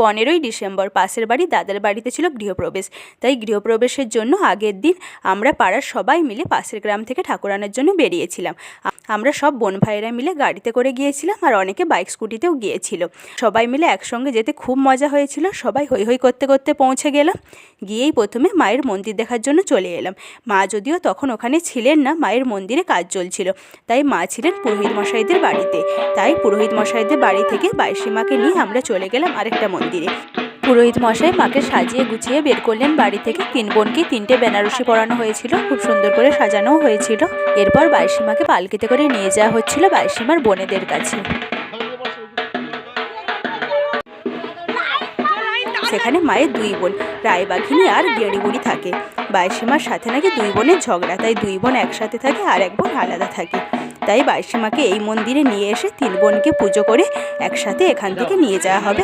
15ই December পাশের বাড়ি দাদার বাড়িতে ছিল গৃহপ্রবেশ। তাই গৃহপ্রবেশের জন্য আগের দিন আমরা পাড়ার সবাই মিলে পাশের গ্রাম থেকে ঠাকুর আনার জন্য বেরিয়েছিলাম। আমরা সব বোন ভাইয়েরা মিলে গাড়িতে করে গিয়েছিলাম, আর অনেকে বাইক স্কুটিতেও গিয়েছিল। সবাই মিলে একসঙ্গে যেতে খুব মজা হয়েছিল। সবাই হৈ হৈ করতে করতে পৌঁছে গেলাম। গিয়েই প্রথমে মায়ের মন্দির দেখার জন্য চলে এলাম। মা যদিও তখন ওখানে ছিলেন না, মায়ের মন্দিরে কাজ চলছিল, তাই মা ছিলেন পুরোহিত মশাইদের বাড়িতে। তাই পুরোহিত মশাইদের বাড়ি থেকে বাইশি মাকে নিয়ে আমরা চলে গেলাম আরেকটা মন্দিরে। পুরোহিত মশাই মাকে সাজিয়ে গুছিয়ে বের করলেন বাড়ি থেকে। 3 বোনকে 3টে বেনারসি পরানো হয়েছিল, খুব সুন্দর করে সাজানোও হয়েছিল। এরপর বাইশি মাকে পালকিতে করে নিয়ে যাওয়া হচ্ছিল বাইশি মার বোনেদের কাছে। সেখানে মায়ের 2 বোন রায়বাঘিনী আর গেড়ি বুড়ি থাকে। বাইশি মার সাথে নাকি 2 বোনের ঝগড়া, তাই 2 বোন একসাথে থাকে আর 1 বোন আলাদা থাকে। তাই বাইশি মাকে এই মন্দিরে নিয়ে এসে 3 বোনকে পুজো করে একসাথে এখান থেকে নিয়ে যাওয়া হবে।